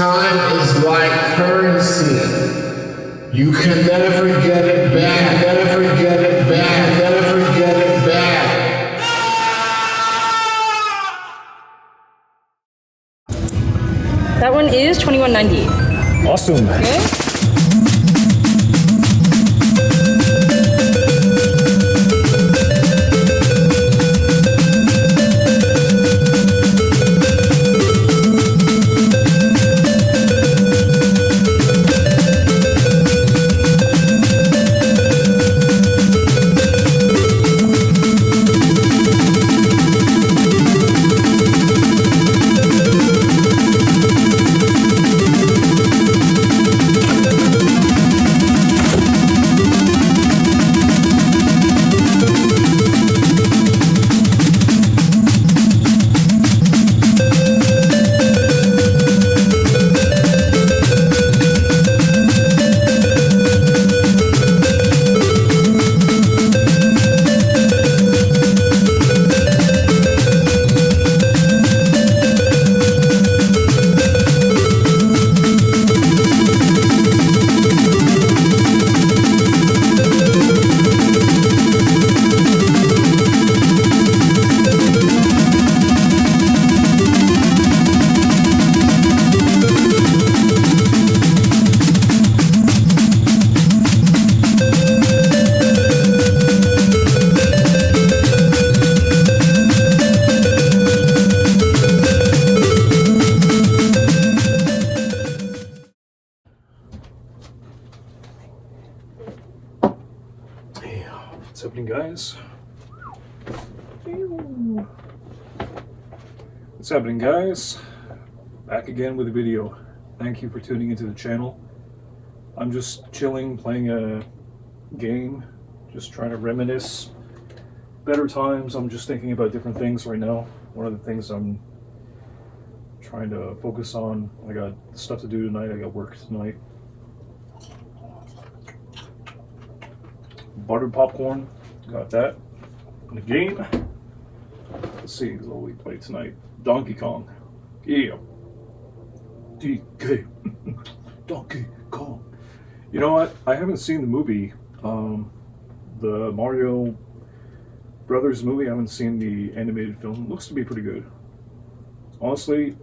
Time is like currency. You can never get it back. Never get it back. Never get it back. That one is $21.90. Awesome. Okay. What's happening, guys? What's happening, guys? Back again with a video. Thank you for tuning into the channel. I'm just chilling, playing a game, just trying to reminisce better times. I'm just thinking about different things right now. One of the things I'm trying to focus on, I got stuff to do tonight, I got work tonight. Buttered popcorn, got that. And the game, let's see what we play tonight. Donkey Kong. Yeah. DK. Donkey Kong. You know what? I haven't seen the movie, the Mario Brothers movie. I haven't seen the animated film. It looks to be pretty good. Honestly,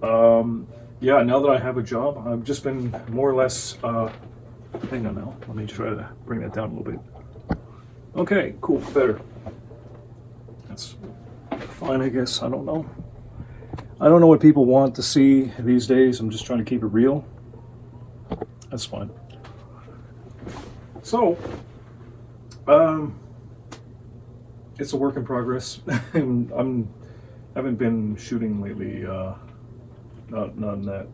yeah, now that I have a job, I've just been more or less, hang on now. Let me try to bring that down a little bit. Okay, cool, better. That's fine, I guess. I don't know. I don't know what people want to see these days. I'm just trying to keep it real. That's fine. So, it's a work in progress. I haven't been shooting lately. Not in that.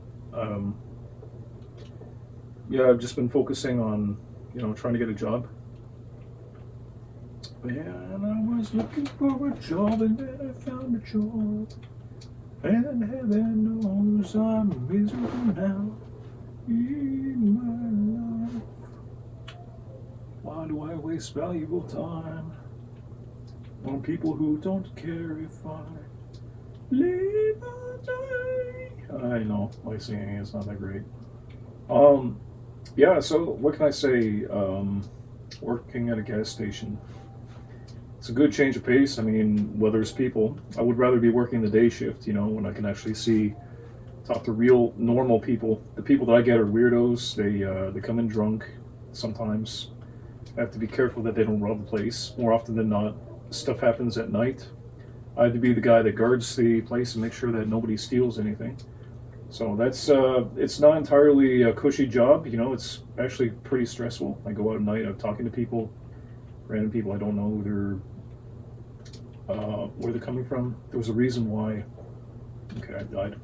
Yeah, I've just been focusing on, trying to get a job. And I was looking for a job, and then I found a job. And heaven knows I'm miserable now in my life. Why do I waste valuable time on people who don't care if I live or die? I know, my singing is not that great. Yeah, so what can I say? Working at a gas station. It's a good change of pace. I mean, well, there's people. I would rather be working the day shift, when I can actually talk to real, normal people. The people that I get are weirdos. They come in drunk sometimes. I have to be careful that they don't rob the place. More often than not, stuff happens at night. I have to be the guy that guards the place and make sure that nobody steals anything. So that's, it's not entirely a cushy job, it's actually pretty stressful. I go out at night, I'm talking to people, random people I don't know where they're coming from. There was a reason why, okay, I died.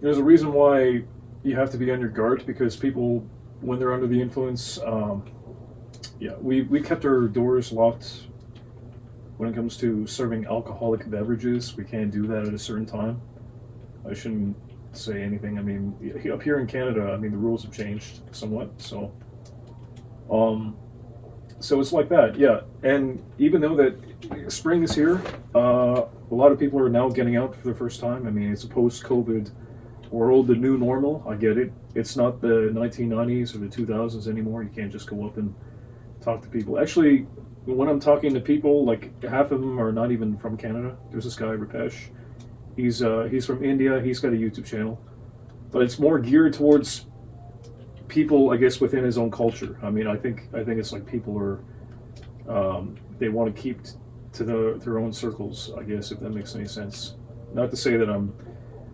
There's a reason why you have to be on your guard, because people, when they're under the influence, yeah, we kept our doors locked when it comes to serving alcoholic beverages. We can't do that at a certain time. I shouldn't say anything. I mean, up here in Canada, I mean, the rules have changed somewhat, so so it's like that, yeah. And even though that spring is here, a lot of people are now getting out for the first time. I mean, it's a post-COVID world the new normal. I get it. It's not the 1990s or the 2000s anymore. You can't just go up and talk to people. Actually, when I'm talking to people, like half of them are not even from Canada. There's this guy, Rupesh. He's from India. He's got a YouTube channel, but it's more geared towards people, I guess, within his own culture. I mean, I think it's like people are they want to keep to their own circles, I guess, if that makes any sense. Not to say that I'm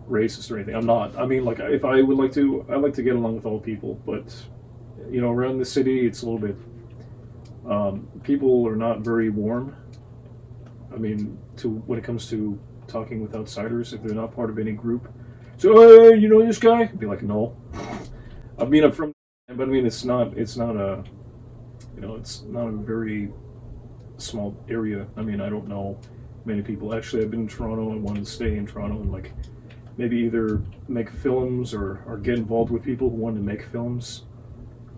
racist or anything. I'm not. I mean, like, if I would like to, I like to get along with all people, but you know, around the city, it's a little bit. People are not very warm. I mean, when it comes to talking with outsiders, if they're not part of any group. So, hey, you know this guy? I'd be like, no. I mean, I'm from, but I mean, it's not a, you know, it's not a very small area. I mean, I don't know many people. Actually, I've been in Toronto and wanted to stay in Toronto and like maybe either make films or get involved with people who want to make films.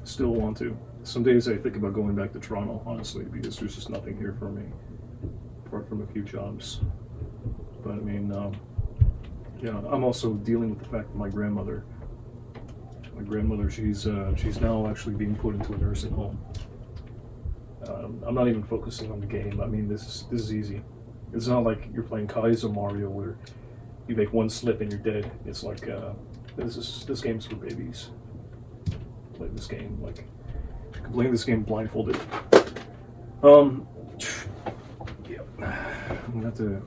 Still want to. Some days I think about going back to Toronto, honestly, because there's just nothing here for me, apart from a few jobs. But I mean, yeah, I'm also dealing with the fact that my grandmother, she's now actually being put into a nursing home. I'm not even focusing on the game. I mean, this is easy. It's not like you're playing Kaizo Mario where you make one slip and you're dead. It's like this game's for babies. Play this game like you can play this game blindfolded. Yeah, I'm gonna have to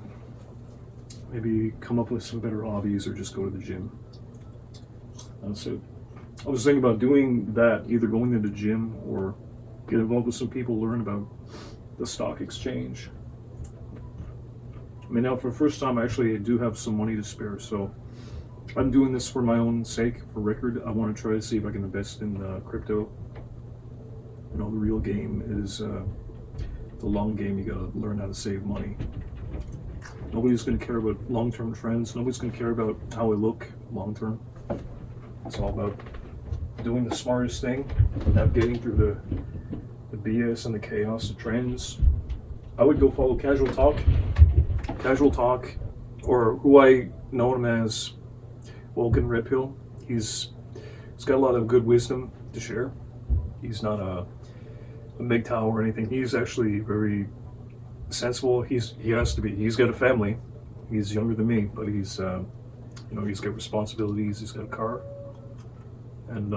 maybe come up with some better hobbies or just go to the gym. So I was thinking about doing that, either going to the gym or get involved with some people, learn about the stock exchange. I mean, now for the first time, actually, I do have some money to spare, so I'm doing this for my own sake, for record. I want to try to see if I can invest in crypto. You know, the real game is the long game. You gotta learn how to save money. Nobody's gonna care about long-term trends. Nobody's gonna care about how I look long-term. It's all about doing the smartest thing, navigating through the BS and the chaos, the trends. I would go follow Casual Talk, or who I know him as Woken Red Pill. He's got a lot of good wisdom to share. He's not a MGTOW or anything. He's actually very sensible. He has to be. He's got a family. He's younger than me, but he's you know, he's got responsibilities. He's got a car, and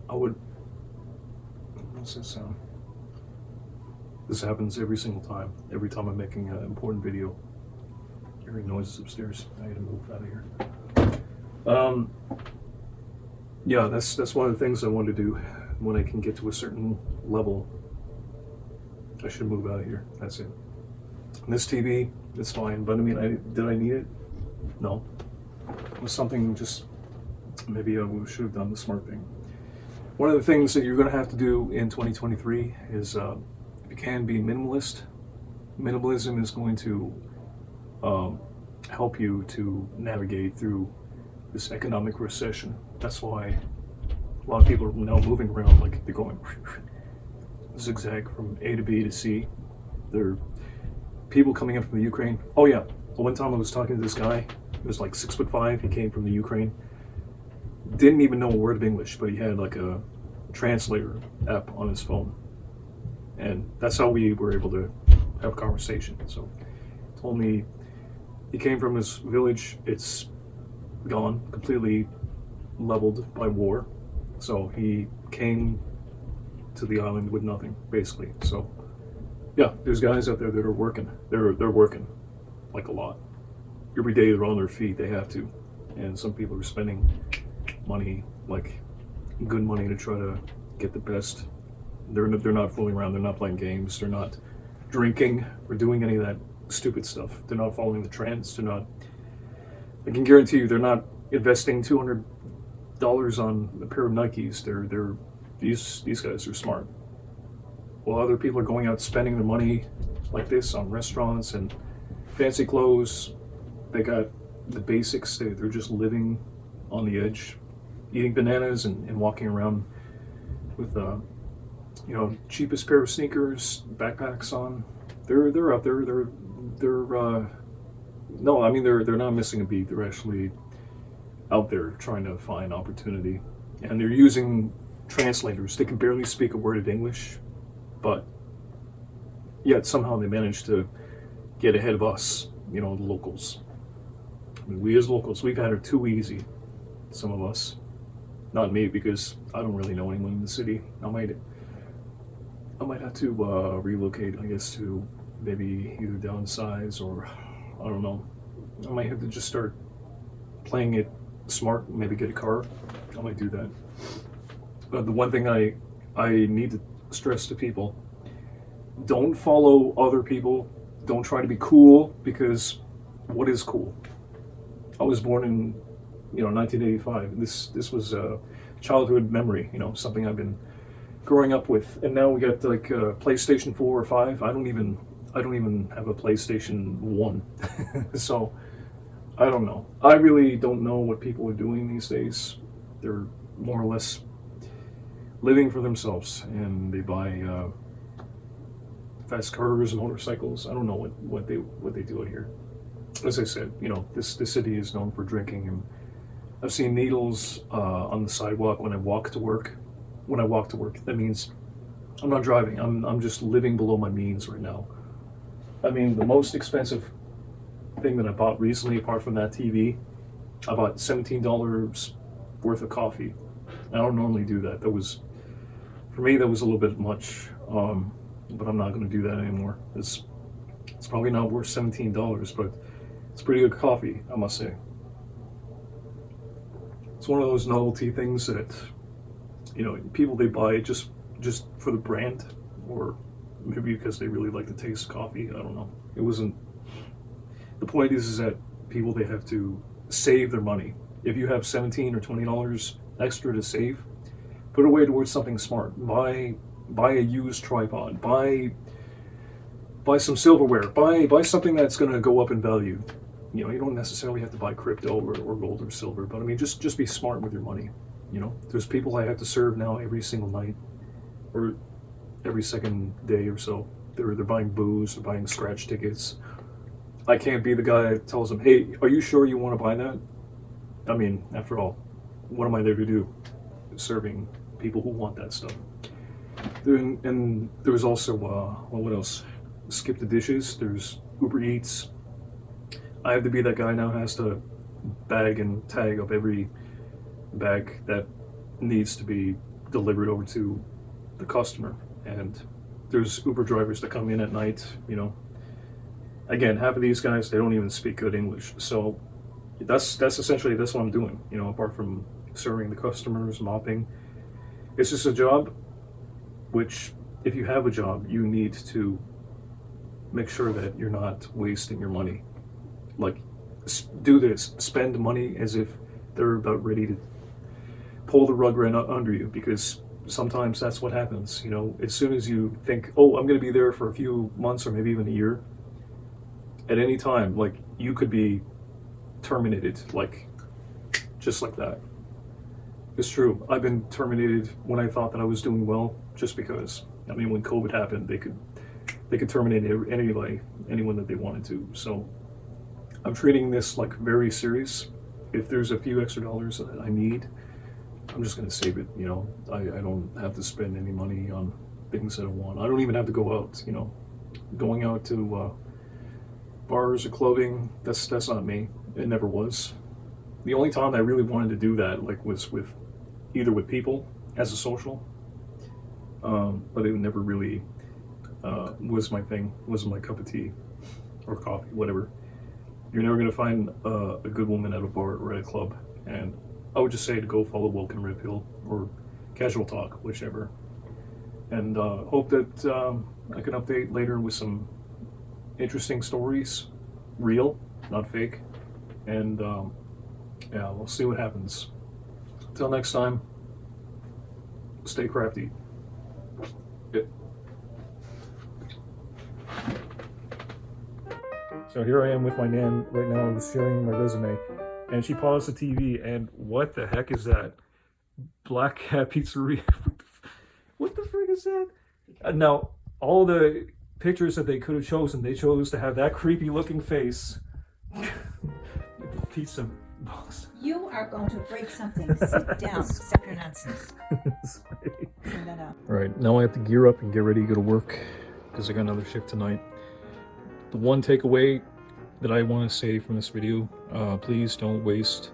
I would. What's that sound? This happens every single time. Every time I'm making an important video. Hearing noises upstairs. I gotta move out of here. Yeah, that's one of the things I want to do. When I can get to a certain level, I should move out of here. That's it. And this TV, it's fine, but I mean, did I need it? No. It was something just, maybe I should have done the smart thing. One of the things that you're going to have to do in 2023 is, if you can, be minimalist. Minimalism is going to help you to navigate through this economic recession. That's why a lot of people are now moving around, like they're going zigzag from A to B to C. There are people coming in from the Ukraine. Oh yeah, one time I was talking to this guy. He was like 6'5". He came from the Ukraine. Didn't even know a word of English, but he had like a translator app on his phone, and that's how we were able to have a conversation. So he told me he came from his village. It's gone, completely leveled by war. So he came to the island with nothing, basically. So yeah, there's guys out there that are working. They're working like a lot. Every day they're on their feet. They have to, and some people are spending money, like good money, to try to get the best. They're not fooling around. They're not playing games. They're not drinking or doing any of that stupid stuff. They're not following the trends. They're not. I can guarantee you, they're not investing $200 on a pair of Nikes. These guys are smart. While other people are going out spending their money like this on restaurants and fancy clothes, they got the basics. They're just living on the edge, eating bananas and walking around with you know, cheapest pair of sneakers, backpacks on. They're out there. They're no, I mean they're not missing a beat. They're actually out there trying to find opportunity, and they're using translators. They can barely speak a word of English, but yet somehow they manage to get ahead of us, the locals. I mean, we as locals, we've had it too easy, some of us. Not me, because I don't really know anyone in the city. I might have to relocate, I guess, to maybe either downsize or, I don't know. I might have to just start playing it smart, maybe get a car. I might do that. But the one thing I need to stress to people, don't follow other people. Don't try to be cool, because what is cool? I was born in 1985. This was a childhood memory, something I've been growing up with. And now we got like PlayStation 4 or 5. I don't even have a PlayStation 1. So I don't know. I really don't know what people are doing these days. They're more or less living for themselves, and they buy fast cars, motorcycles. I don't know what they do out here. As I said, this city is known for drinking, and I've seen needles on the sidewalk when I walk to work. When I walk to work, that means I'm not driving. I'm just living below my means right now. I mean, the most expensive thing that I bought recently, apart from that TV, I bought $17 worth of coffee. I don't normally do that. For me, that was a little bit much, but I'm not going to do that anymore. It's probably not worth $17, but it's pretty good coffee, I must say. It's one of those novelty things that, people, they buy it just for the brand, or maybe because they really like the taste of coffee. I don't know. It wasn't. The point is that people, they have to save their money. If you have $17 or $20 extra to save, put it away towards something smart. Buy a used tripod. Buy some silverware. Buy something that's going to go up in value. You don't necessarily have to buy crypto or gold or silver, but I mean, just be smart with your money. There's people I have to serve now every single night, or every second day or so. They're buying booze, they're buying scratch tickets. I can't be the guy that tells them, hey, are you sure you want to buy that? I mean, after all, what am I there to do? Serving people who want that stuff. And there's also, what else? Skip the dishes. There's Uber Eats. I have to be that guy now who has to bag and tag up every bag that needs to be delivered over to the customer. And there's Uber drivers that come in at night, Again, half of these guys, they don't even speak good English. So that's essentially what I'm doing, apart from serving the customers, mopping. It's just a job which, if you have a job, you need to make sure that you're not wasting your money. Like, do this, spend money as if they're about ready to pull the rug right under you, because sometimes that's what happens. As soon as you think, oh, I'm going to be there for a few months or maybe even a year, at any time, like, you could be terminated, like, just like that. It's true. I've been terminated when I thought that I was doing well, just because. I mean, when COVID happened, they could terminate anyone that they wanted to. So I'm treating this like very serious. If there's a few extra dollars that I need, I'm just going to save it. I don't have to spend any money on things that I want. I don't even have to go out. Going out to bars or clubbing, that's not me. It never was. The only time I really wanted to do that, like, was either with people as a social, but it never really was my thing. Wasn't my cup of tea or coffee, whatever. You're never gonna find a good woman at a bar or at a club, and I would just say to go follow Woke and Red Pill or Casual Talk, whichever. And hope that I can update later with some interesting stories, real, not fake. And yeah, we'll see what happens. Until next time, stay crafty. Yeah. So here I am with my nan right now, sharing my resume, and she paused the TV, and what the heck is that? Black Cat Pizzeria. What the frick is that? Now, all the pictures that they could have chosen, they chose to have that creepy looking face. Pizza You are going to break something. Sit down. Stop your nonsense. Sorry. Send that out. All right, now I have to gear up and get ready to go to work because I got another shift tonight. The one takeaway that I want to say from this video, please don't waste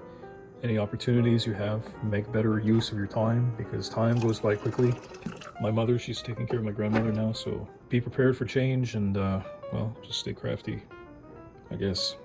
any opportunities you have. Make better use of your time because time goes by quickly. My mother, she's taking care of my grandmother now, so be prepared for change and, well, just stay crafty, I guess.